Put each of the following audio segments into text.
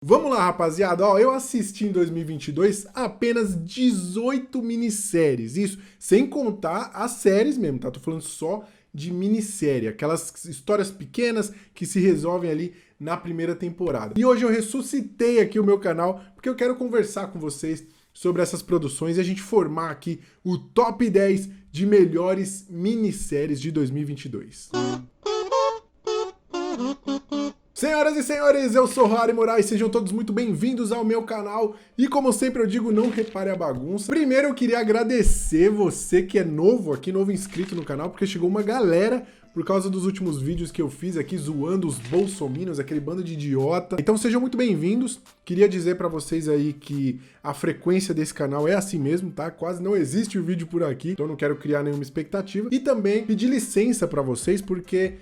Vamos lá, rapaziada. Ó, eu assisti em 2022 apenas 18 minisséries. Isso, sem contar as séries mesmo, tá? Tô falando só de minissérie, aquelas histórias pequenas que se resolvem ali na primeira temporada. E hoje eu ressuscitei aqui o meu canal porque eu quero conversar com vocês sobre essas produções e a gente formar aqui o top 10 de melhores minisséries de 2022. Senhoras e senhores, eu sou Rory Moraes, sejam todos muito bem-vindos ao meu canal e como sempre eu digo, não repare a bagunça. Primeiro eu queria agradecer você que é novo aqui, novo inscrito no canal, porque chegou uma galera por causa dos últimos vídeos que eu fiz aqui zoando os bolsominions, aquele bando de idiota. Então sejam muito bem-vindos. Queria dizer pra vocês aí que a frequência desse canal é assim mesmo, tá? Quase não existe o vídeo por aqui, então não quero criar nenhuma expectativa. E também pedir licença pra vocês, porque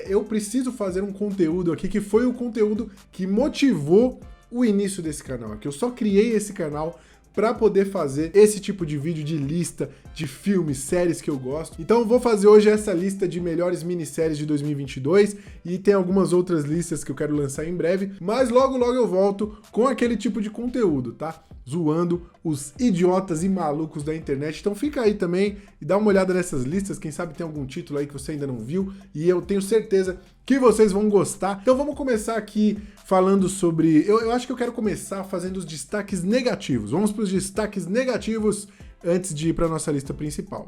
eu preciso fazer um conteúdo aqui que foi o conteúdo que motivou o início desse canal aqui. Eu só criei esse canal para poder fazer esse tipo de vídeo de lista de filmes, séries que eu gosto. Então eu vou fazer hoje essa lista de melhores minisséries de 2022 e tem algumas outras listas que eu quero lançar em breve, mas logo eu volto com aquele tipo de conteúdo, tá? Zoando os idiotas e malucos da internet. Então fica aí também e dá uma olhada nessas listas, quem sabe tem algum título aí que você ainda não viu e eu tenho certeza que vocês vão gostar. Então vamos começar aqui falando sobre... Eu acho que eu quero começar fazendo os destaques negativos. Vamos para os destaques negativos antes de ir para nossa lista principal.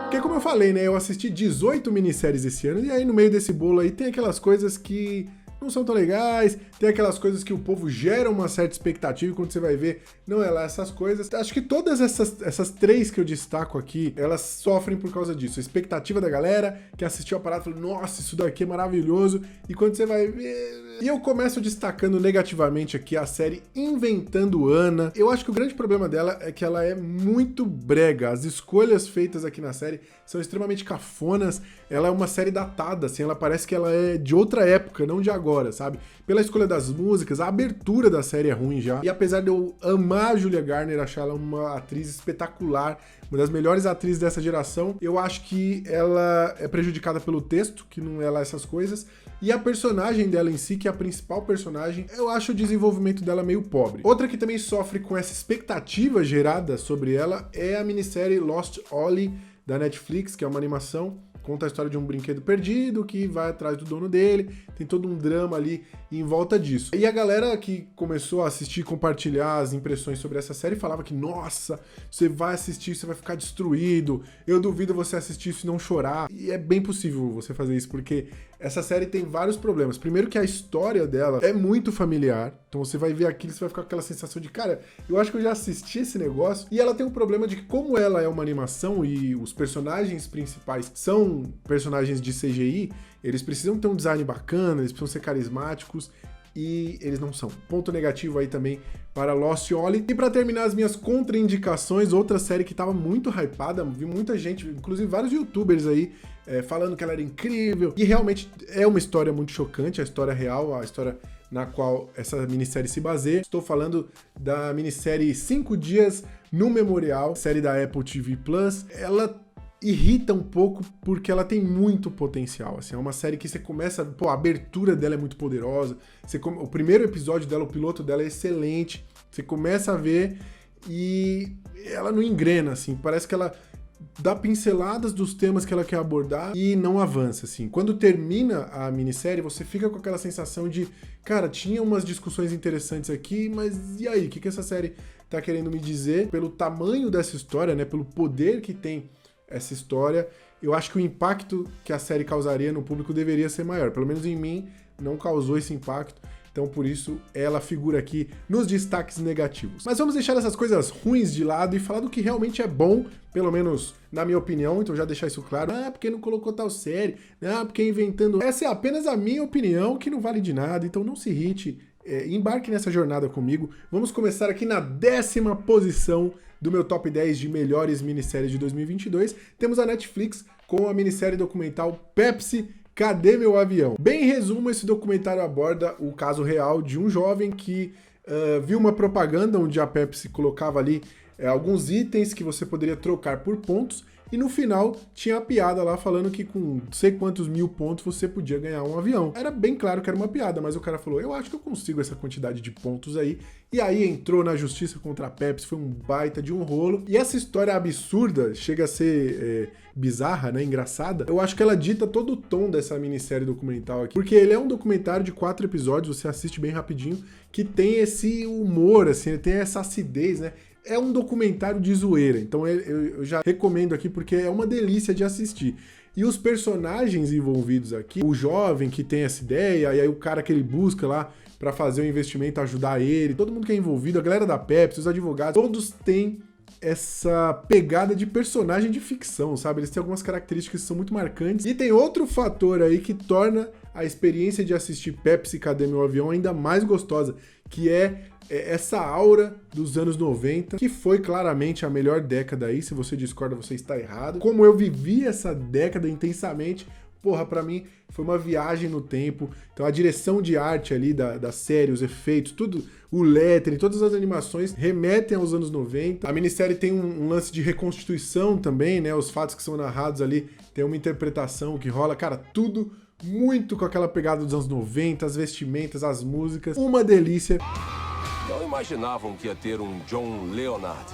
Porque como eu falei, né, eu assisti 18 minisséries esse ano e aí no meio desse bolo aí tem aquelas coisas que não são tão legais, tem aquelas coisas que o povo gera uma certa expectativa e quando você vai ver, não é lá essas coisas. Acho que todas essas três que eu destaco aqui, elas sofrem por causa disso. A expectativa da galera que assistiu a parada e falou, nossa, isso daqui é maravilhoso, e quando você vai ver... E eu começo destacando negativamente aqui a série Inventando Anna. Eu acho que o grande problema dela é que ela é muito brega. As escolhas feitas aqui na série são extremamente cafonas. Ela é uma série datada, assim, ela parece que ela é de outra época, não de agora, sabe? Pela escolha das músicas, a abertura da série é ruim já. E apesar de eu amar a Julia Garner, achar ela uma atriz espetacular, uma das melhores atrizes dessa geração, eu acho que ela é prejudicada pelo texto, que não é lá essas coisas, e a personagem dela em si, que é a principal personagem, eu acho o desenvolvimento dela meio pobre. Outra que também sofre com essa expectativa gerada sobre ela é a minissérie Lost Ollie, da Netflix, que é uma animação, conta a história de um brinquedo perdido que vai atrás do dono dele, tem todo um drama ali em volta disso. E a galera que começou a assistir e compartilhar as impressões sobre essa série falava que, nossa, você vai assistir, você vai ficar destruído, eu duvido você assistir isso e não chorar. E é bem possível você fazer isso, porque essa série tem vários problemas. Primeiro que a história dela é muito familiar, então você vai ver aquilo e você vai ficar com aquela sensação de, cara, eu acho que eu já assisti esse negócio. E ela tem um problema de que, como ela é uma animação e os personagens principais são personagens de CGI, eles precisam ter um design bacana, eles precisam ser carismáticos, e eles não são. Ponto negativo aí também para Lost Ollie. E para terminar as minhas contraindicações, outra série que tava muito hypada, vi muita gente, inclusive vários youtubers aí, falando que ela era incrível, e realmente é uma história muito chocante, a história real, a história na qual essa minissérie se baseia. Estou falando da minissérie 5 Dias no Memorial, série da Apple TV Plus. Ela irrita um pouco porque ela tem muito potencial, assim, é uma série que você começa, pô, a abertura dela é muito poderosa, o primeiro episódio dela, o piloto dela é excelente, você começa a ver e ela não engrena, assim, parece que ela dá pinceladas dos temas que ela quer abordar e não avança, assim. Quando termina a minissérie, você fica com aquela sensação de, cara, tinha umas discussões interessantes aqui, mas e aí, o que essa série tá querendo me dizer? Pelo tamanho dessa história, né, pelo poder que tem essa história, eu acho que o impacto que a série causaria no público deveria ser maior. Pelo menos em mim, não causou esse impacto. Então, por isso, ela figura aqui nos destaques negativos. Mas vamos deixar essas coisas ruins de lado e falar do que realmente é bom, pelo menos na minha opinião. Então, já deixar isso claro. Ah, porque não colocou tal série. Ah, porque inventando... Essa é apenas a minha opinião, que não vale de nada. Então, não se irrite. Embarque nessa jornada comigo. Vamos começar aqui na 10ª posição do meu top 10 de melhores minisséries de 2022. Temos a Netflix com a minissérie documental Pepsi, Cadê Meu Avião? Bem em resumo, esse documentário aborda o caso real de um jovem que viu uma propaganda onde a Pepsi colocava ali alguns itens que você poderia trocar por pontos e no final tinha a piada lá falando que com não sei quantos 1000 pontos você podia ganhar um avião. Era bem claro que era uma piada, mas o cara falou, eu acho que eu consigo essa quantidade de pontos aí, e aí entrou na justiça contra a Pepsi, foi um baita de um rolo, e essa história absurda, chega a ser bizarra, né, engraçada, eu acho que ela dita todo o tom dessa minissérie documental aqui, porque ele é um documentário de 4 episódios, você assiste bem rapidinho, que tem esse humor, assim, ele tem essa acidez, né, é um documentário de zoeira, então eu já recomendo aqui porque é uma delícia de assistir. E os personagens envolvidos aqui, o jovem que tem essa ideia, e aí o cara que ele busca lá pra fazer o investimento, ajudar ele, todo mundo que é envolvido, a galera da Pepsi, os advogados, todos têm essa pegada de personagem de ficção, sabe? Eles têm algumas características que são muito marcantes. E tem outro fator aí que torna a experiência de assistir Pepsi Cadê Meu Avião ainda mais gostosa, que é essa aura dos anos 90, que foi claramente a melhor década aí. Se você discorda, você está errado. Como eu vivi essa década intensamente, porra, pra mim foi uma viagem no tempo. Então a direção de arte ali da série, os efeitos, tudo, o lettering, todas as animações remetem aos anos 90. A minissérie tem um lance de reconstituição também, né? Os fatos que são narrados ali tem uma interpretação que rola, cara, tudo muito com aquela pegada dos anos 90, as vestimentas, as músicas, uma delícia. Não imaginavam que ia ter um John Leonard.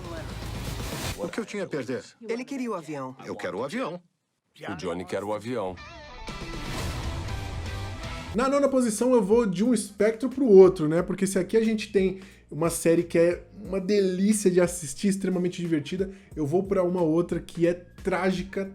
O que eu tinha a perder? Ele queria o avião. Eu quero o avião. O Johnny quer o avião. Na 9ª posição eu vou de um espectro pro outro, né? Porque se aqui a gente tem uma série que é uma delícia de assistir, extremamente divertida, eu vou pra uma outra que é trágica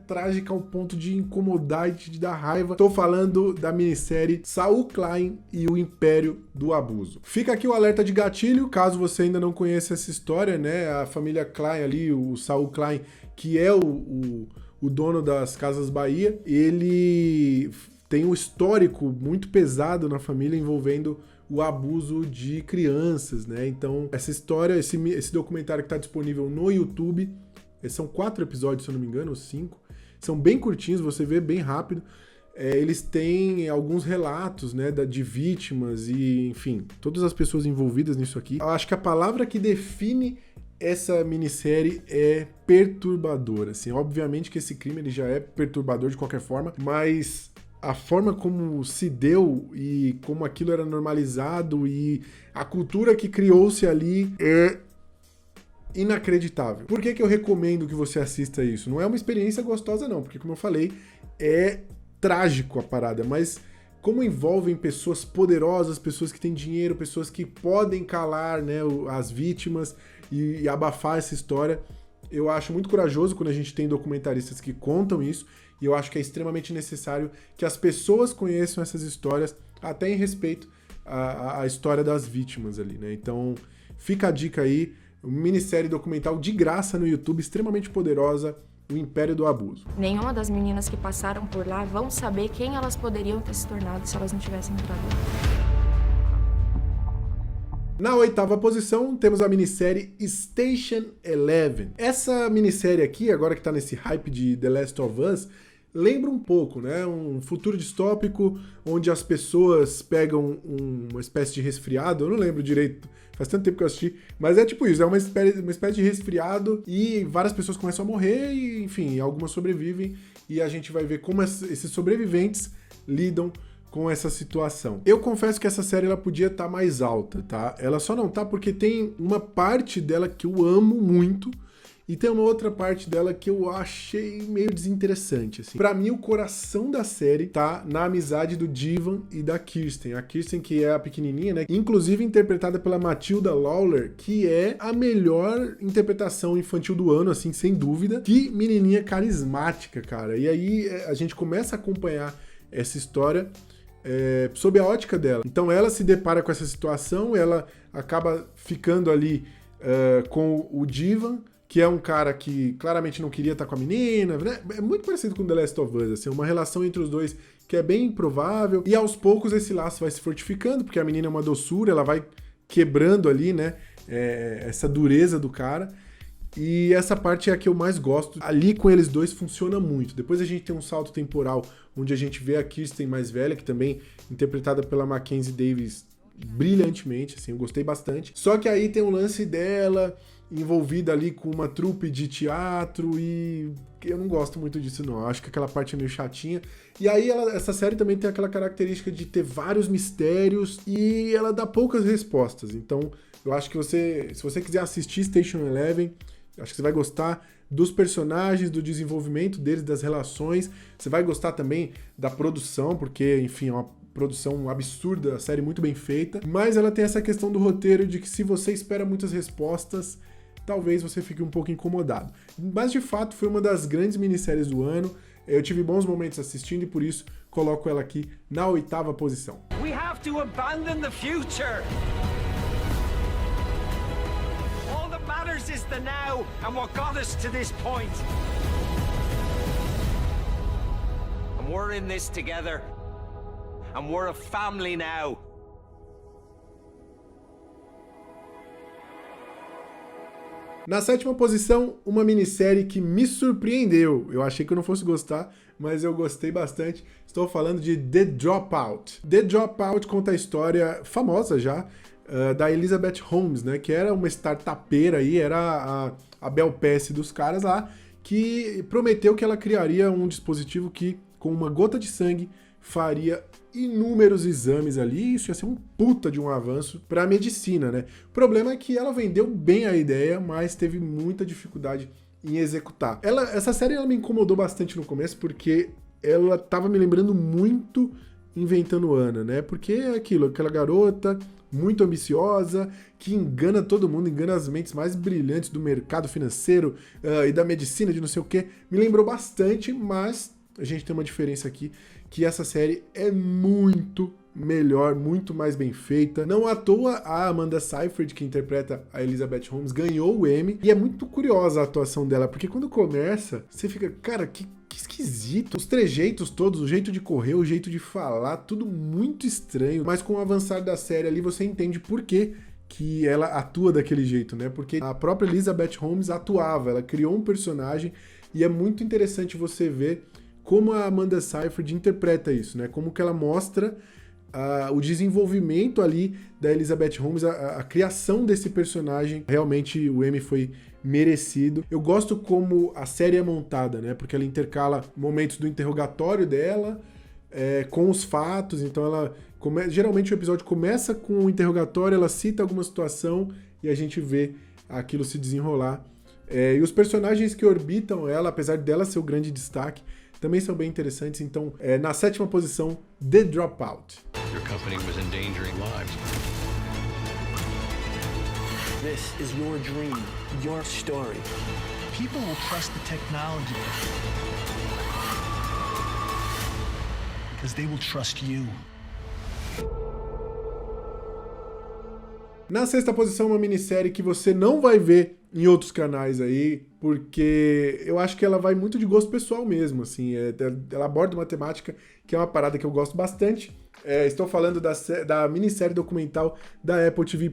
ao ponto de incomodar e de dar raiva. Tô falando da minissérie Saul Klein e o Império do Abuso. Fica aqui o alerta de gatilho, caso você ainda não conheça essa história, né? A família Klein ali, o Saul Klein, que é o dono das Casas Bahia, ele tem um histórico muito pesado na família envolvendo o abuso de crianças, né? Então, essa história, esse documentário que está disponível no YouTube, são 4 episódios, se eu não me engano, ou 5, são bem curtinhos, você vê bem rápido. Eles têm alguns relatos, né, de vítimas e, enfim, todas as pessoas envolvidas nisso aqui. Eu acho que a palavra que define essa minissérie é perturbadora, assim. Obviamente que esse crime ele já é perturbador de qualquer forma, mas a forma como se deu e como aquilo era normalizado e a cultura que criou-se ali é inacreditável. Por que eu recomendo que você assista isso? Não é uma experiência gostosa não, porque como eu falei, é trágico a parada, mas como envolvem pessoas poderosas, pessoas que têm dinheiro, pessoas que podem calar, né, as vítimas e abafar essa história, eu acho muito corajoso quando a gente tem documentaristas que contam isso, e eu acho que é extremamente necessário que as pessoas conheçam essas histórias, até em respeito à história das vítimas ali, né? Então, fica a dica aí, uma minissérie documental de graça no YouTube, extremamente poderosa, O Império do Abuso. Nenhuma das meninas que passaram por lá vão saber quem elas poderiam ter se tornado se elas não tivessem entrado lá. Na 8ª posição, temos a minissérie Station Eleven. Essa minissérie aqui, agora que tá nesse hype de The Last of Us, lembra um pouco, né? Um futuro distópico, onde as pessoas pegam uma espécie de resfriado, eu não lembro direito, faz tanto tempo que eu assisti, mas é tipo isso, é uma espécie de resfriado e várias pessoas começam a morrer e, enfim, algumas sobrevivem e a gente vai ver como esses sobreviventes lidam com essa situação. Eu confesso que essa série ela podia estar mais alta, tá? Ela só não tá porque tem uma parte dela que eu amo muito e tem uma outra parte dela que eu achei meio desinteressante, assim. Pra mim, o coração da série tá na amizade do Divan e da Kirsten. A Kirsten, que é a pequenininha, né? Inclusive interpretada pela Matilda Lawler, que é a melhor interpretação infantil do ano, assim, sem dúvida. Que menininha carismática, cara. E aí a gente começa a acompanhar essa história sob a ótica dela. Então ela se depara com essa situação, ela acaba ficando ali com o Divan, que é um cara que claramente não queria estar com a menina, né? É muito parecido com The Last of Us, assim, uma relação entre os dois que é bem improvável, e aos poucos esse laço vai se fortificando, porque a menina é uma doçura, ela vai quebrando ali, né, essa dureza do cara, e essa parte é a que eu mais gosto. Ali com eles dois funciona muito. Depois a gente tem um salto temporal, onde a gente vê a Kirsten mais velha, que também interpretada pela Mackenzie Davis, brilhantemente, assim, eu gostei bastante. Só que aí tem um lance dela envolvida ali com uma trupe de teatro e eu não gosto muito disso não, eu acho que aquela parte é meio chatinha. E aí essa série também tem aquela característica de ter vários mistérios e ela dá poucas respostas, então eu acho que se você quiser assistir Station Eleven, acho que você vai gostar dos personagens, do desenvolvimento deles, das relações, você vai gostar também da produção, porque, enfim, é uma produção absurda, a série muito bem feita, mas ela tem essa questão do roteiro de que se você espera muitas respostas, talvez você fique um pouco incomodado. Mas, de fato, foi uma das grandes minisséries do ano, eu tive bons momentos assistindo e, por isso, coloco ela aqui na 8ª posição. We have to abandon the future. All that matters is the now and what got us to this point. And we're in this together. And we're a family now. Na 7ª posição, uma minissérie que me surpreendeu. Eu achei que eu não fosse gostar, mas eu gostei bastante. Estou falando de The Dropout. The Dropout conta a história famosa já da Elizabeth Holmes, né? Que era uma startupeira aí, era a Bel Pace dos caras lá, que prometeu que ela criaria um dispositivo que, com uma gota de sangue, faria inúmeros exames ali, isso ia ser um puta de um avanço para a medicina, né? O problema é que ela vendeu bem a ideia, mas teve muita dificuldade em executar. Essa série ela me incomodou bastante no começo, porque ela tava me lembrando muito Inventando Anna, né? Porque é aquela garota muito ambiciosa, que engana todo mundo, engana as mentes mais brilhantes do mercado financeiro e da medicina, de não sei o quê. Me lembrou bastante, mas a gente tem uma diferença aqui, que essa série é muito melhor, muito mais bem feita. Não à toa, a Amanda Seyfried, que interpreta a Elizabeth Holmes, ganhou o Emmy, e é muito curiosa a atuação dela, porque quando começa, você fica, cara, que esquisito. Os trejeitos todos, o jeito de correr, o jeito de falar, tudo muito estranho, mas com o avançar da série ali, você entende por quê que ela atua daquele jeito, né? Porque a própria Elizabeth Holmes atuava, ela criou um personagem, e é muito interessante você ver como a Amanda Seyfried interpreta isso, né? Como que ela mostra o desenvolvimento ali da Elizabeth Holmes, a criação desse personagem. Realmente o Emmy foi merecido. Eu gosto como a série é montada, né? Porque ela intercala momentos do interrogatório dela com os fatos, então geralmente o episódio começa com o interrogatório, ela cita alguma situação e a gente vê aquilo se desenrolar. E os personagens que orbitam ela, apesar dela ser o grande destaque, também são bem interessantes. Então, na 7ª posição, The Dropout. Your company was endangering lives. This is your dream, your story. People will trust the technology because they will trust you. Na 6ª posição, uma minissérie que você não vai ver em outros canais aí, porque eu acho que ela vai muito de gosto pessoal mesmo, assim, ela aborda uma temática que é uma parada que eu gosto bastante. Estou falando da minissérie documental da Apple TV+,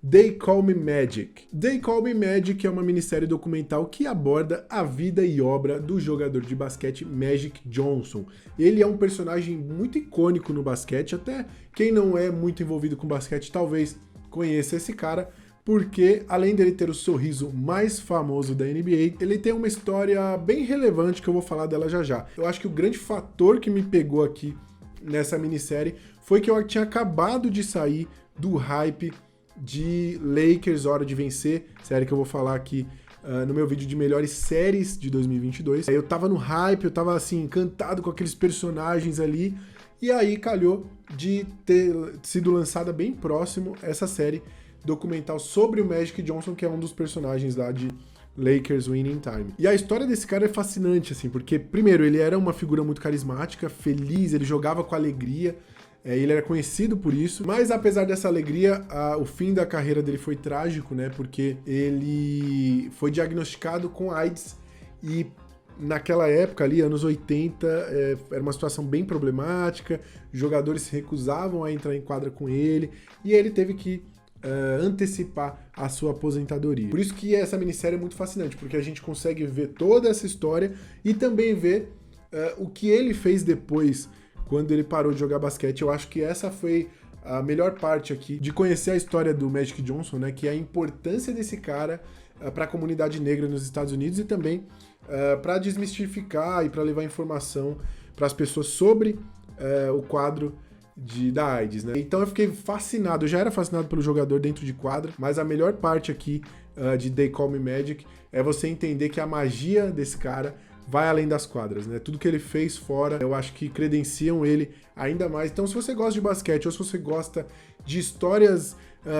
They Call Me Magic. They Call Me Magic é uma minissérie documental que aborda a vida e obra do jogador de basquete Magic Johnson. Ele é um personagem muito icônico no basquete, até quem não é muito envolvido com basquete talvez conheça esse cara, porque além dele ter o sorriso mais famoso da NBA, ele tem uma história bem relevante que eu vou falar dela já já. Eu acho que o grande fator que me pegou aqui nessa minissérie foi que eu tinha acabado de sair do hype de Lakers Hora de Vencer, série que eu vou falar aqui no meu vídeo de melhores séries de 2022. Eu tava no hype, eu tava assim, encantado com aqueles personagens ali, e aí calhou de ter sido lançada bem próximo essa série documental sobre o Magic Johnson, que é um dos personagens lá de Lakers Winning Time. E a história desse cara é fascinante, assim, porque, primeiro, ele era uma figura muito carismática, feliz, ele jogava com alegria, ele era conhecido por isso, mas apesar dessa alegria, o fim da carreira dele foi trágico, né, porque ele foi diagnosticado com AIDS e naquela época ali, anos 80, era uma situação bem problemática, jogadores se recusavam a entrar em quadra com ele, e ele teve que antecipar a sua aposentadoria. Por isso que essa minissérie é muito fascinante, porque a gente consegue ver toda essa história e também ver o que ele fez depois, quando ele parou de jogar basquete. Eu acho que essa foi a melhor parte aqui de conhecer a história do Magic Johnson, né, que é a importância desse cara para a comunidade negra nos Estados Unidos e também para desmistificar e para levar informação para as pessoas sobre o quadro da AIDS, né? Então eu fiquei fascinado, eu já era fascinado pelo jogador dentro de quadra, mas a melhor parte aqui de They Call Me Magic é você entender que a magia desse cara vai além das quadras, né? Tudo que ele fez fora, eu acho que credenciam ele ainda mais. Então, se você gosta de basquete ou se você gosta de histórias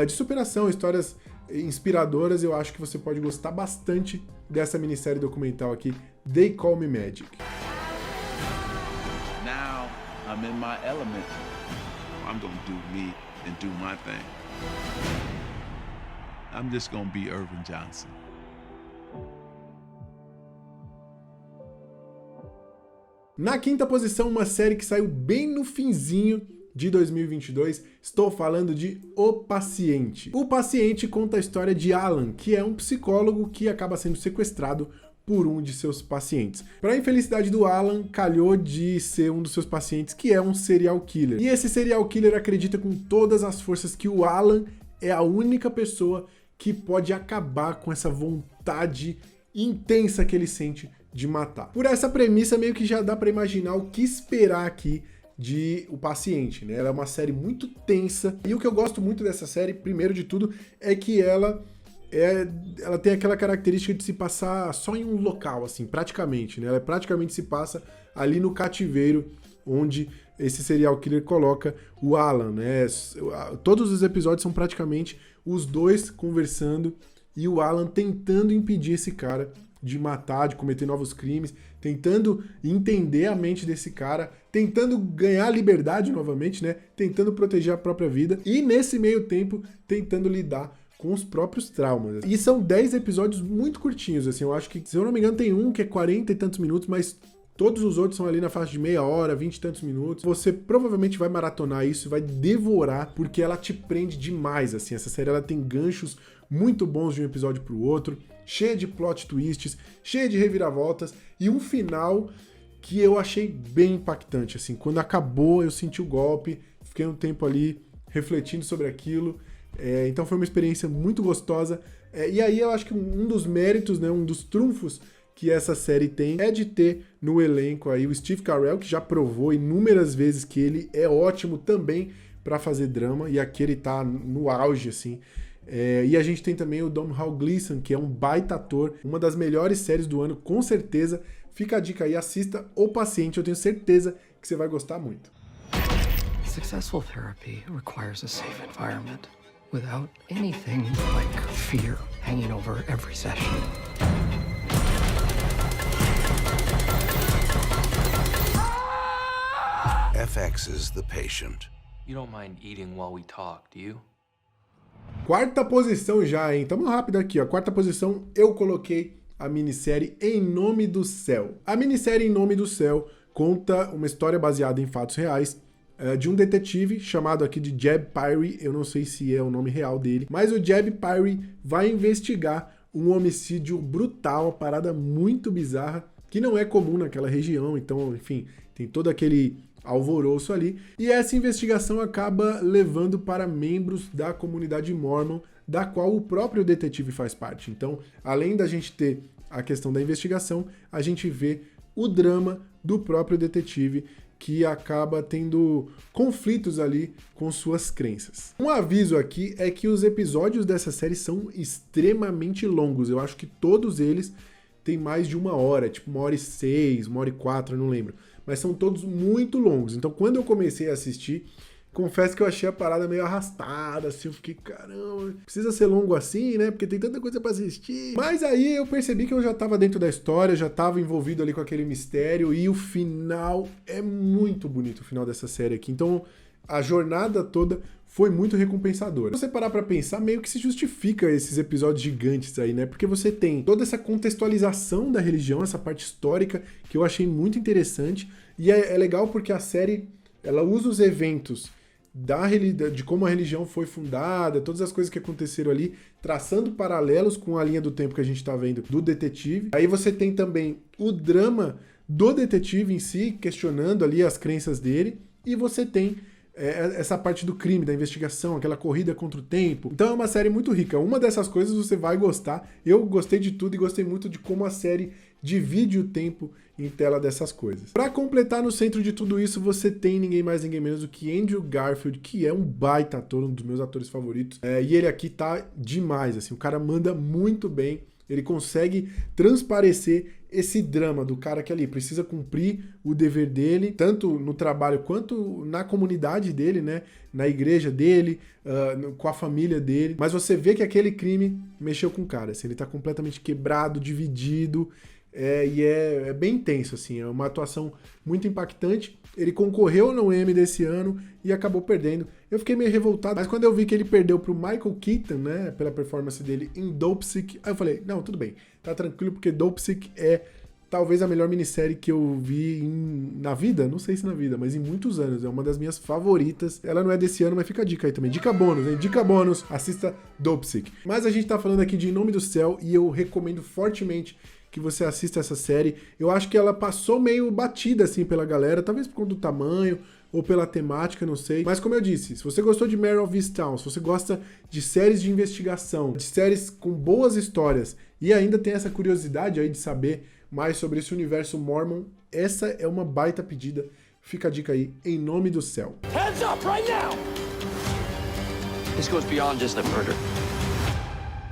de superação, histórias inspiradoras, eu acho que você pode gostar bastante dessa minissérie documental aqui, They Call Me Magic. Now I'm in my element. I'm gonna do me and do my thing. I'm just gonna be Irvin Johnson. Na quinta posição, uma série que saiu bem no finzinho de 2022, estou falando de O Paciente. O Paciente conta a história de Alan, que é um psicólogo que acaba sendo sequestrado por um de seus pacientes. Para a infelicidade do Alan, calhou de ser um dos seus pacientes, que é um serial killer. E esse serial killer acredita com todas as forças que o Alan é a única pessoa que pode acabar com essa vontade intensa que ele sente de matar. Por essa premissa, meio que já dá para imaginar o que esperar aqui de O Paciente, né? Ela é uma série muito tensa, e o que eu gosto muito dessa série, primeiro de tudo, é que ela tem aquela característica de se passar só em um local, assim, praticamente, né? Ela praticamente se passa ali no cativeiro onde esse serial killer coloca o Alan, né? Todos os episódios são praticamente os dois conversando e o Alan tentando impedir esse cara de matar, de cometer novos crimes, tentando entender a mente desse cara, tentando ganhar liberdade novamente, né? Tentando proteger a própria vida e, nesse meio tempo, tentando lidar com os próprios traumas. E são 10 episódios muito curtinhos, assim, eu acho que, se eu não me engano, tem um que é 40 e tantos minutos, mas todos os outros são ali na faixa de meia hora, 20 e tantos minutos. Você provavelmente vai maratonar isso, vai devorar, porque ela te prende demais, assim. Essa série, ela tem ganchos muito bons de um episódio pro outro, cheia de plot twists, cheia de reviravoltas, e um final que eu achei bem impactante, assim. Quando acabou, eu senti o golpe, fiquei um tempo ali refletindo sobre aquilo. Então foi uma experiência muito gostosa. E aí eu acho que um dos méritos, né, um dos trunfos que essa série tem é de ter no elenco aí o Steve Carell, que já provou inúmeras vezes que ele é ótimo também para fazer drama, e aqui ele tá no auge, assim. E a gente tem também o Domhnall Gleeson, que é um baita ator, uma das melhores séries do ano, com certeza. Fica a dica aí, assista O Paciente, eu tenho certeza que você vai gostar muito. Successful therapy requires a safe environment, without anything like fear hanging over every session. FX is the patient. You don't mind eating while we talk, do you? Quarta posição já, hein? Tamo rápido aqui, ó. Quarta posição, eu coloquei a minissérie Em Nome do Céu. A minissérie Em Nome do Céu conta uma história baseada em fatos reais de um detetive chamado aqui de Jeb Pyre. Eu não sei se é o nome real dele, mas o Jeb Pyre vai investigar um homicídio brutal, uma parada muito bizarra, que não é comum naquela região. Então, enfim, tem todo aquele alvoroço ali, e essa investigação acaba levando para membros da comunidade Mormon, da qual o próprio detetive faz parte. Então, além da gente ter a questão da investigação, a gente vê o drama do próprio detetive, que acaba tendo conflitos ali com suas crenças. Um aviso aqui é que os episódios dessa série são extremamente longos. Eu acho que todos eles têm mais de 1 hora, tipo 1h06, 1h04, eu não lembro. Mas são todos muito longos. Então, quando eu comecei a assistir, confesso que eu achei a parada meio arrastada, assim, eu fiquei, caramba, precisa ser longo assim, né? Porque tem tanta coisa pra assistir. Mas aí eu percebi que eu já tava dentro da história, já tava envolvido ali com aquele mistério, e o final é muito bonito, o final dessa série aqui. Então, a jornada toda foi muito recompensadora. Se você parar pra pensar, meio que se justifica esses episódios gigantes aí, né? Porque você tem toda essa contextualização da religião, essa parte histórica, que eu achei muito interessante. E é legal porque a série, ela usa os eventos de como a religião foi fundada, todas as coisas que aconteceram ali, traçando paralelos com a linha do tempo que a gente tá vendo do detetive. Aí você tem também o drama do detetive em si, questionando ali as crenças dele. E você tem essa parte do crime, da investigação, aquela corrida contra o tempo. Então é uma série muito rica. Uma dessas coisas você vai gostar. Eu gostei de tudo e gostei muito de como a série divide o tempo em tela dessas coisas. Para completar, no centro de tudo isso, você tem ninguém mais, ninguém menos do que Andrew Garfield, que é um baita ator, um dos meus atores favoritos. E ele aqui tá demais, assim, o cara manda muito bem. Ele consegue transparecer esse drama do cara que ali precisa cumprir o dever dele, tanto no trabalho quanto na comunidade dele, né? Na igreja dele, com a família dele. Mas você vê que aquele crime mexeu com o cara, assim, ele tá completamente quebrado, dividido, e é bem intenso, assim, é uma atuação muito impactante. Ele concorreu no Emmy desse ano e acabou perdendo. Eu fiquei meio revoltado, mas quando eu vi que ele perdeu pro Michael Keaton, né, pela performance dele em Dopesick, aí eu falei, não, tudo bem, tá tranquilo, porque Dopesick é talvez a melhor minissérie que eu vi na vida, não sei se na vida, mas em muitos anos, é uma das minhas favoritas. Ela não é desse ano, mas fica a dica aí também, dica bônus, hein? Dica bônus, assista Dopesick. Mas a gente tá falando aqui de Em Nome do Céu e eu recomendo fortemente que você assista essa série. Eu acho que ela passou meio batida, assim, pela galera, talvez por conta do tamanho ou pela temática, não sei. Mas como eu disse, se você gostou de Mare of Easttown, se você gosta de séries de investigação, de séries com boas histórias e ainda tem essa curiosidade aí de saber mais sobre esse universo Mormon, essa é uma baita pedida. Fica a dica aí, Em Nome do Céu. Hands up right now! This goes beyond just a murder.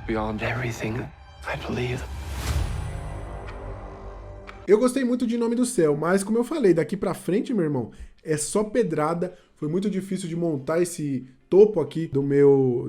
Beyond everything I believe. Eu gostei muito de Em Nome do Céu, mas como eu falei, daqui pra frente, meu irmão, é só pedrada. Foi muito difícil de montar esse topo aqui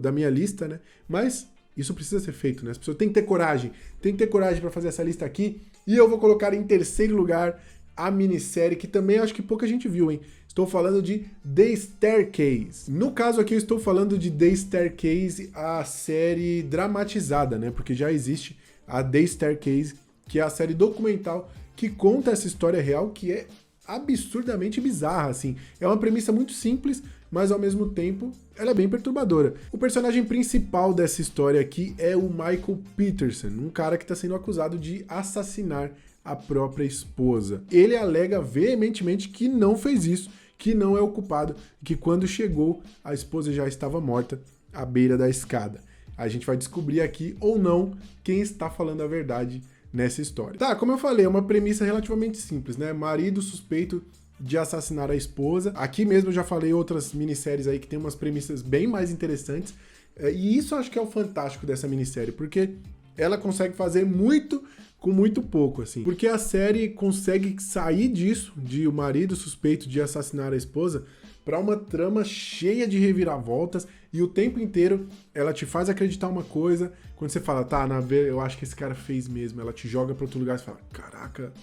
da minha lista, né? Mas isso precisa ser feito, né? As pessoas têm que ter coragem. Tem que ter coragem pra fazer essa lista aqui. E eu vou colocar em terceiro lugar a minissérie que também acho que pouca gente viu, hein? Estou falando de The Staircase. No caso aqui eu estou falando de The Staircase, a série dramatizada, né? Porque já existe a The Staircase, que é a série documental que conta essa história real, que é absurdamente bizarra, assim. É uma premissa muito simples, mas ao mesmo tempo ela é bem perturbadora. O personagem principal dessa história aqui é o Michael Peterson, um cara que está sendo acusado de assassinar a própria esposa. Ele alega veementemente que não fez isso, que não é o culpado, que quando chegou a esposa já estava morta à beira da escada. A gente vai descobrir aqui ou não quem está falando a verdade nessa história. Tá, como eu falei, é uma premissa relativamente simples, né? Marido suspeito de assassinar a esposa. Aqui mesmo eu já falei outras minisséries aí que tem umas premissas bem mais interessantes. E isso eu acho que é o fantástico dessa minissérie, porque ela consegue fazer muito com muito pouco, assim. Porque a série consegue sair disso, de o marido suspeito de assassinar a esposa, para uma trama cheia de reviravoltas, e o tempo inteiro ela te faz acreditar uma coisa. Quando você fala, tá, eu acho que esse cara fez mesmo, ela te joga para outro lugar e você fala, caraca,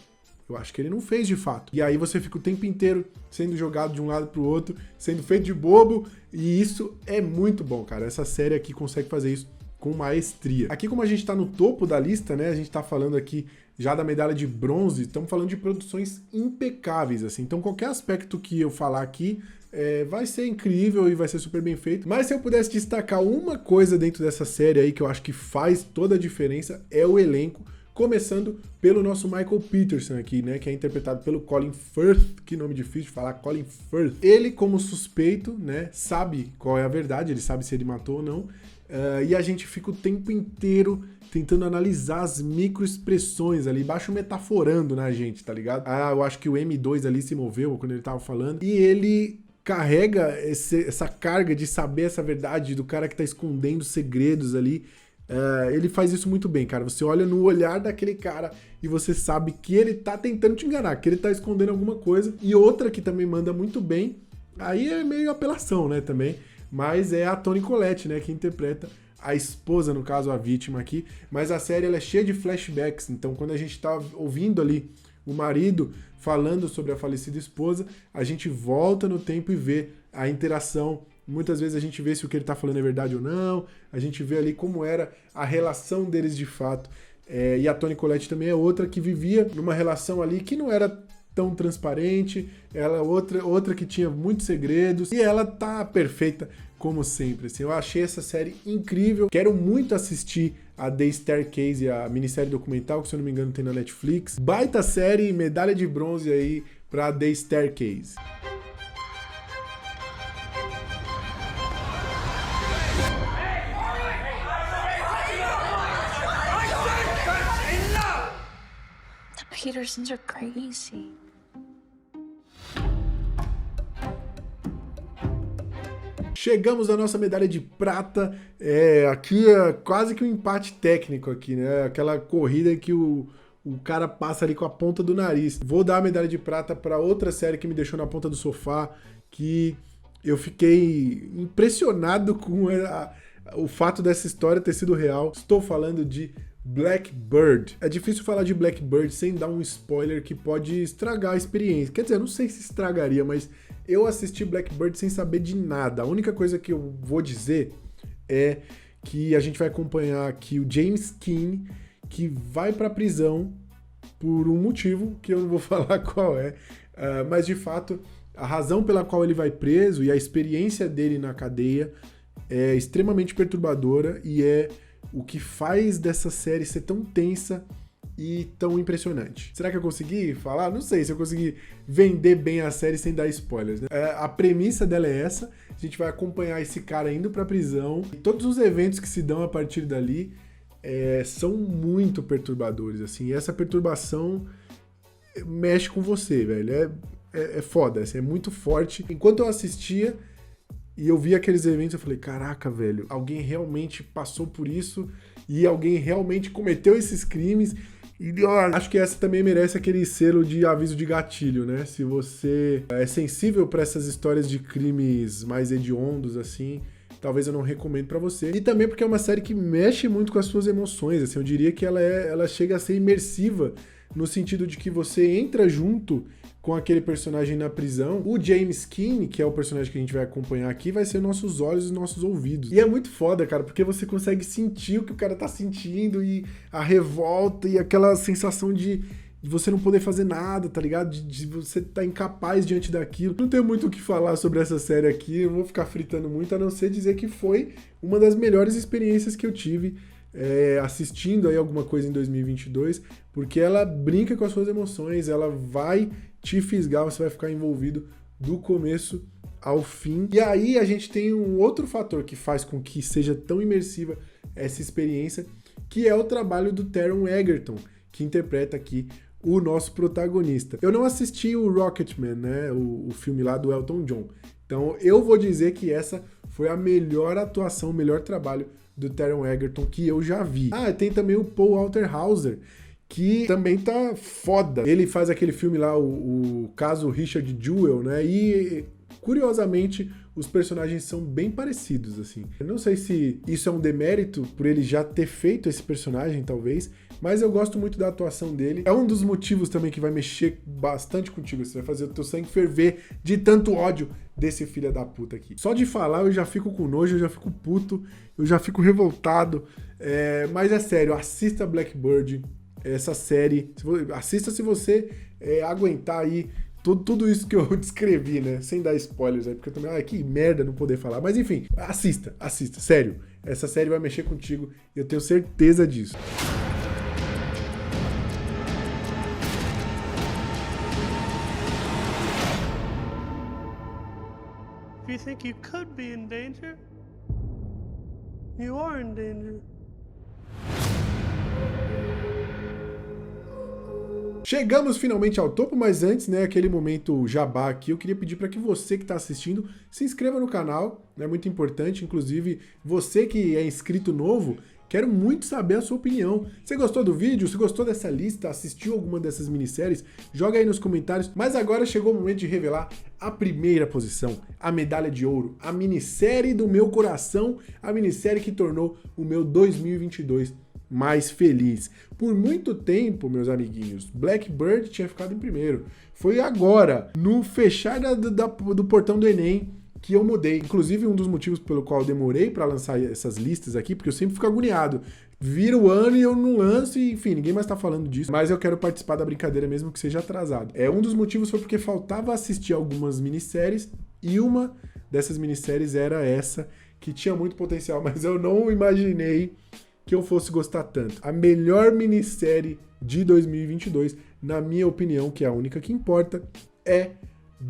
eu acho que ele não fez de fato. E aí você fica o tempo inteiro sendo jogado de um lado pro outro, sendo feito de bobo, e isso é muito bom, cara. Essa série aqui consegue fazer isso com maestria. Aqui, como a gente tá no topo da lista, né, a gente tá falando aqui já da medalha de bronze, estamos falando de produções impecáveis, assim. Então qualquer aspecto que eu falar aqui vai ser incrível e vai ser super bem feito. Mas se eu pudesse destacar uma coisa dentro dessa série aí que eu acho que faz toda a diferença, é o elenco, começando pelo nosso Michael Peterson aqui, né, que é interpretado pelo Colin Firth, que nome difícil de falar, Colin Firth. Ele, como suspeito, né, sabe qual é a verdade, ele sabe se ele matou ou não, e a gente fica o tempo inteiro tentando analisar as microexpressões ali, baixo metaforando na gente, tá ligado? Eu acho que o M2 ali se moveu quando ele tava falando, e ele carrega essa carga de saber essa verdade do cara que tá escondendo segredos ali. Ele faz isso muito bem, cara. Você olha no olhar daquele cara e você sabe que ele tá tentando te enganar, que ele tá escondendo alguma coisa. E outra que também manda muito bem, aí é meio apelação, né, também, mas é a Toni Collette, né, que interpreta a esposa, no caso, a vítima aqui. Mas a série ela é cheia de flashbacks, então quando a gente tá ouvindo ali o marido falando sobre a falecida esposa, a gente volta no tempo e vê a interação. Muitas vezes a gente vê se o que ele tá falando é verdade ou não, a gente vê ali como era a relação deles de fato. E a Toni Collette também é outra que vivia numa relação ali que não era tão transparente, ela é outra que tinha muitos segredos, e ela tá perfeita como sempre, assim. Eu achei essa série incrível, quero muito assistir a The Staircase, a minissérie documental, que se eu não me engano tem na Netflix. Baita série, medalha de bronze aí pra The Staircase. Petersons are crazy. Chegamos à nossa medalha de prata. Aqui é quase que um empate técnico aqui, né? Aquela corrida em que o cara passa ali com a ponta do nariz. Vou dar a medalha de prata para outra série que me deixou na ponta do sofá, que eu fiquei impressionado com o fato dessa história ter sido real. Estou falando de Blackbird. É difícil falar de Blackbird sem dar um spoiler que pode estragar a experiência. Quer dizer, eu não sei se estragaria, mas eu assisti Blackbird sem saber de nada. A única coisa que eu vou dizer é que a gente vai acompanhar aqui o James Keane, que vai pra prisão por um motivo que eu não vou falar qual é, mas de fato a razão pela qual ele vai preso e a experiência dele na cadeia é extremamente perturbadora e é o que faz dessa série ser tão tensa e tão impressionante. Será que eu consegui falar? Não sei se eu consegui vender bem a série sem dar spoilers, né? A premissa dela é essa, a gente vai acompanhar esse cara indo pra prisão e todos os eventos que se dão a partir dali são muito perturbadores, assim, e essa perturbação mexe com você, velho, é foda, assim, é muito forte. Enquanto eu assistia e eu vi aqueles eventos, eu falei, caraca, velho, alguém realmente passou por isso e alguém realmente cometeu esses crimes. E acho que essa também merece aquele selo de aviso de gatilho, né? Se você é sensível para essas histórias de crimes mais hediondos, assim, talvez eu não recomendo pra você. E também porque é uma série que mexe muito com as suas emoções, assim, eu diria que ela chega a ser imersiva, no sentido de que você entra junto com aquele personagem na prisão. O James Keane, que é o personagem que a gente vai acompanhar aqui, vai ser nossos olhos e nossos ouvidos. E é muito foda, cara, porque você consegue sentir o que o cara tá sentindo e a revolta e aquela sensação de você não poder fazer nada, tá ligado? De você tá incapaz diante daquilo. Não tenho muito o que falar sobre essa série aqui, não vou ficar fritando muito, a não ser dizer que foi uma das melhores experiências que eu tive assistindo aí alguma coisa em 2022, porque ela brinca com as suas emoções, ela vai te fisgar, você vai ficar envolvido do começo ao fim. E aí a gente tem um outro fator que faz com que seja tão imersiva essa experiência, que é o trabalho do Taron Egerton, que interpreta aqui o nosso protagonista. Eu não assisti o Rocketman, né, o filme lá do Elton John, então eu vou dizer que essa foi a melhor atuação, o melhor trabalho do Taron Egerton que eu já vi. Tem também o Paul Walter Hauser, que também tá foda. Ele faz aquele filme lá, o caso Richard Jewell, né? E, curiosamente, os personagens são bem parecidos, assim. Eu não sei se isso é um demérito por ele já ter feito esse personagem, talvez, mas eu gosto muito da atuação dele. É um dos motivos também que vai mexer bastante contigo. Você vai fazer o teu sangue ferver de tanto ódio desse filho da puta aqui. Só de falar eu já fico com nojo, eu já fico puto, eu já fico revoltado. Mas é sério, assista Blackbird, essa série. Assista se você aguentar aí tudo isso que eu descrevi, né? Sem dar spoilers aí, porque eu também, que merda não poder falar. Mas enfim, assista, sério. Essa série vai mexer contigo, eu tenho certeza disso. If you think you could be in danger, you are in danger. Chegamos finalmente ao topo, mas antes, né, aquele momento jabá aqui, eu queria pedir para que você que está assistindo se inscreva no canal, é muito importante, inclusive você que é inscrito novo, quero muito saber a sua opinião. Você gostou do vídeo? Você gostou dessa lista? Assistiu alguma dessas minisséries? Joga aí nos comentários. Mas agora chegou o momento de revelar a primeira posição, a medalha de ouro, a minissérie do meu coração, a minissérie que tornou o meu 2022 mais feliz. Por muito tempo, meus amiguinhos, Blackbird tinha ficado em primeiro. Foi agora, no fechar do portão do Enem, que eu mudei. Inclusive, um dos motivos pelo qual eu demorei para lançar essas listas aqui, porque eu sempre fico agoniado. Vira o ano e eu não lanço e, enfim, ninguém mais tá falando disso. Mas eu quero participar da brincadeira mesmo que seja atrasado. Um dos motivos foi porque faltava assistir algumas minisséries e uma dessas minisséries era essa, que tinha muito potencial, mas eu não imaginei que eu fosse gostar tanto. A melhor minissérie de 2022, na minha opinião, que é a única que importa, é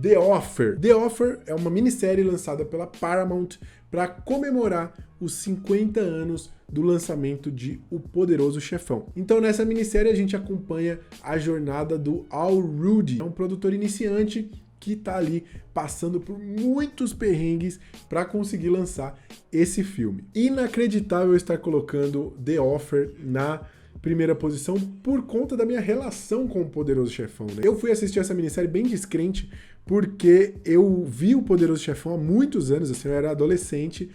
The Offer. The Offer é uma minissérie lançada pela Paramount para comemorar os 50 anos do lançamento de O Poderoso Chefão. Então nessa minissérie a gente acompanha a jornada do Al Rudy, é um produtor iniciante que tá ali passando por muitos perrengues para conseguir lançar esse filme. Inacreditável estar colocando The Offer na primeira posição por conta da minha relação com o Poderoso Chefão, né? Eu fui assistir essa minissérie bem descrente porque eu vi o Poderoso Chefão há muitos anos, assim, eu era adolescente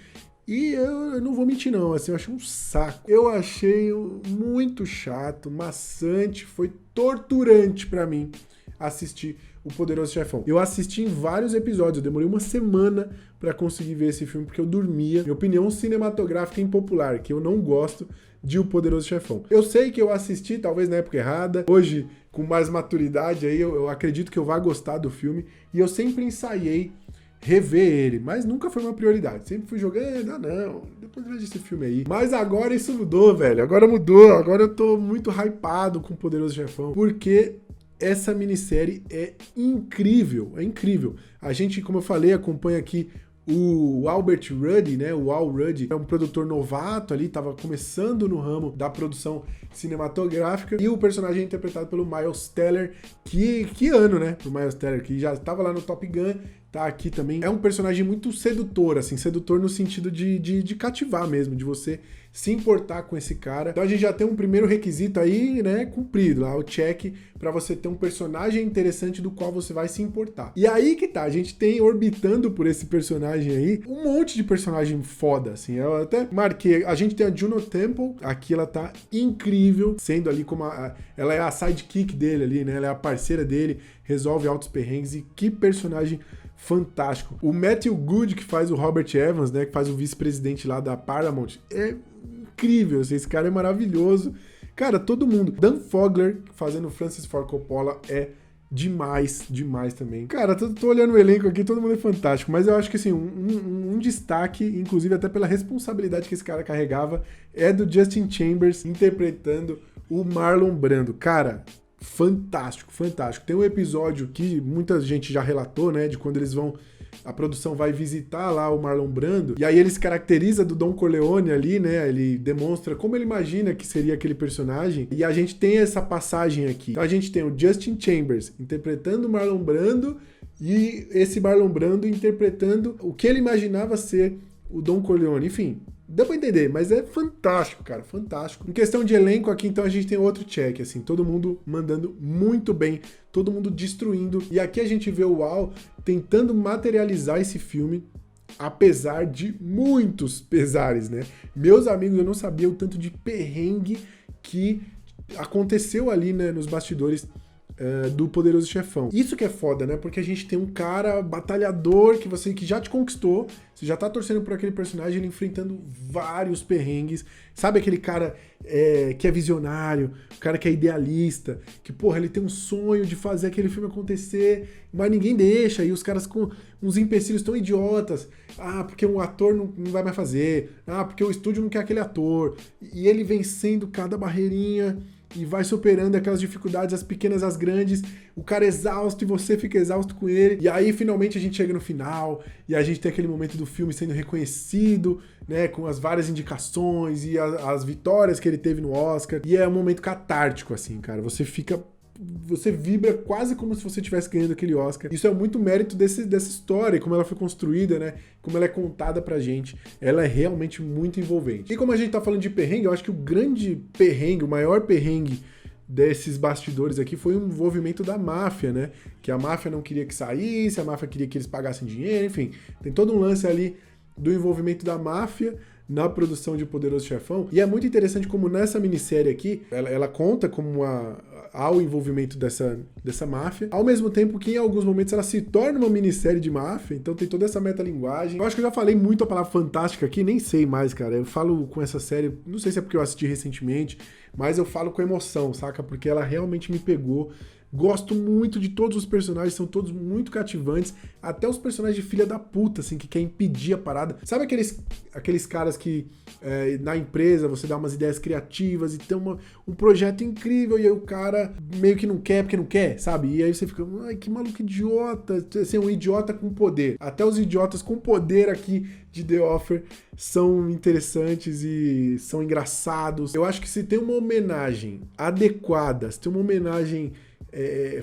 e eu não vou mentir não, assim, eu achei um saco. Eu achei muito chato, maçante, foi torturante para mim assistir O Poderoso Chefão. Eu assisti em vários episódios, eu demorei uma semana pra conseguir ver esse filme, porque eu dormia. Minha opinião cinematográfica impopular, que eu não gosto de O Poderoso Chefão. Eu sei que eu assisti, talvez na época errada, hoje, com mais maturidade, aí eu acredito que eu vá gostar do filme, e eu sempre ensaiei rever ele, mas nunca foi uma prioridade. Sempre fui jogando, não, depois vejo esse filme aí. Mas agora isso mudou, velho. Agora mudou, agora eu tô muito hypado com O Poderoso Chefão, porque essa minissérie é incrível, é incrível. A gente, como eu falei, acompanha aqui o Albert Ruddy, né? O Al Ruddy é um produtor novato ali, tava começando no ramo da produção cinematográfica, e o personagem é interpretado pelo Miles Teller, que ano, né? O Miles Teller, que já tava lá no Top Gun, tá aqui também. É um personagem muito sedutor, assim, sedutor no sentido de cativar mesmo, de você se importar com esse cara. Então a gente já tem um primeiro requisito aí, né, cumprido, lá o check pra você ter um personagem interessante do qual você vai se importar. E aí que tá, a gente tem orbitando por esse personagem aí um monte de personagem foda, assim. Eu até marquei, a gente tem a Juno Temple, aqui ela tá incrível, sendo ali como ela é a sidekick dele ali, né, ela é a parceira dele, resolve altos perrengues, e que personagem fantástico. O Matthew Good, que faz o Robert Evans, né, que faz o vice-presidente lá da Paramount, é incrível, esse cara é maravilhoso. Cara, todo mundo. Dan Fogler, fazendo Francis Ford Coppola, é demais, demais também. Cara, tô olhando o elenco aqui, todo mundo é fantástico, mas eu acho que, assim, um destaque, inclusive até pela responsabilidade que esse cara carregava, é do Justin Chambers interpretando o Marlon Brando. Cara, fantástico, fantástico. Tem um episódio que muita gente já relatou, né, de quando eles vão, a produção vai visitar lá o Marlon Brando, e aí ele se caracteriza do Don Corleone ali, né, ele demonstra como ele imagina que seria aquele personagem, e a gente tem essa passagem aqui. Então a gente tem o Justin Chambers interpretando o Marlon Brando, e esse Marlon Brando interpretando o que ele imaginava ser o Don Corleone. Enfim, deu pra entender, mas é fantástico, cara, fantástico. Em questão de elenco aqui, então, a gente tem outro check, assim, todo mundo mandando muito bem, todo mundo destruindo. E aqui a gente vê o Al tentando materializar esse filme, apesar de muitos pesares, né? Meus amigos, eu não sabia o tanto de perrengue que aconteceu ali, né, nos bastidores do Poderoso Chefão. Isso que é foda, né? Porque a gente tem um cara batalhador que já te conquistou, você já tá torcendo por aquele personagem, ele enfrentando vários perrengues. Sabe aquele cara que é visionário, o cara que é idealista, que, porra, ele tem um sonho de fazer aquele filme acontecer, mas ninguém deixa, e os caras com uns empecilhos tão idiotas. Ah, porque um ator não vai mais fazer. Ah, porque o estúdio não quer aquele ator. E ele vencendo cada barreirinha e vai superando aquelas dificuldades, as pequenas, as grandes, o cara é exausto e você fica exausto com ele, e aí finalmente a gente chega no final, e a gente tem aquele momento do filme sendo reconhecido, né, com as várias indicações e as vitórias que ele teve no Oscar, e é um momento catártico, assim, cara, você vibra quase como se você estivesse ganhando aquele Oscar. Isso é muito mérito dessa história, como ela foi construída, né? Como ela é contada pra gente. Ela é realmente muito envolvente. E como a gente tá falando de perrengue, eu acho que o grande perrengue, o maior perrengue desses bastidores aqui foi o envolvimento da máfia, né? Que a máfia não queria que saísse, a máfia queria que eles pagassem dinheiro, enfim. Tem todo um lance ali do envolvimento da máfia na produção de Poderoso Chefão. E é muito interessante como nessa minissérie aqui, ela conta como há o envolvimento dessa máfia, ao mesmo tempo que em alguns momentos ela se torna uma minissérie de máfia, então tem toda essa metalinguagem. Eu acho que eu já falei muito a palavra fantástica aqui, nem sei mais, cara. Eu falo com essa série, não sei se é porque eu assisti recentemente, mas eu falo com emoção, saca? Porque ela realmente me pegou. Gosto muito de todos os personagens, são todos muito cativantes, até os personagens de filha da puta, assim, que quer impedir a parada. Sabe aqueles caras que na empresa você dá umas ideias criativas e tem um projeto incrível e aí o cara meio que não quer porque não quer, sabe? E aí você fica, ai, que maluco idiota, assim, um idiota com poder. Até os idiotas com poder aqui de The Offer são interessantes e são engraçados. Eu acho que se tem uma homenagem adequada, se tem uma homenagem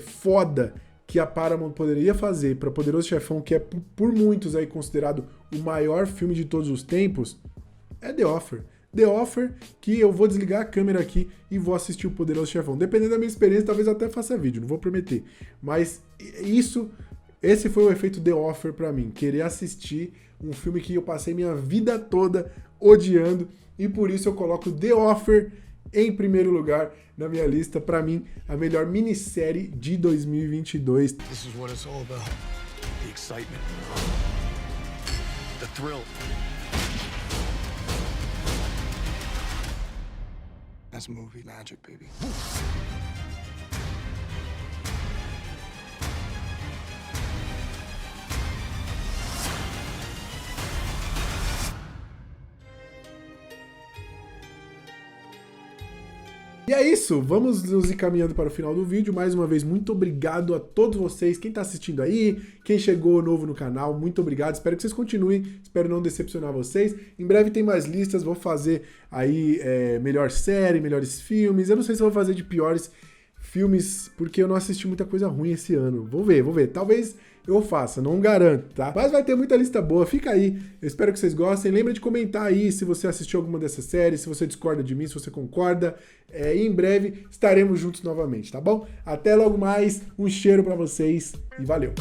foda que a Paramount poderia fazer para Poderoso Chefão, que é por muitos aí considerado o maior filme de todos os tempos, é The Offer. The Offer, que eu vou desligar a câmera aqui e vou assistir o Poderoso Chefão. Dependendo da minha experiência, talvez até faça vídeo, não vou prometer. Mas esse foi o efeito The Offer pra mim, querer assistir um filme que eu passei minha vida toda odiando, e por isso eu coloco The Offer em primeiro lugar na minha lista, pra mim, a melhor minissérie de 2022. This is what it's all about. The excitement. The thrill. That's movie magic, baby. E é isso, vamos nos encaminhando para o final do vídeo. Mais uma vez, muito obrigado a todos vocês, quem está assistindo aí, quem chegou novo no canal, muito obrigado. Espero que vocês continuem, espero não decepcionar vocês. Em breve tem mais listas, vou fazer aí melhor série, melhores filmes. Eu não sei se eu vou fazer de piores filmes, porque eu não assisti muita coisa ruim esse ano. Vou ver. Talvez eu faça, não garanto, tá? Mas vai ter muita lista boa, fica aí. Eu espero que vocês gostem. Lembra de comentar aí se você assistiu alguma dessas séries, se você discorda de mim, se você concorda. E em breve estaremos juntos novamente, tá bom? Até logo mais, um cheiro pra vocês e valeu!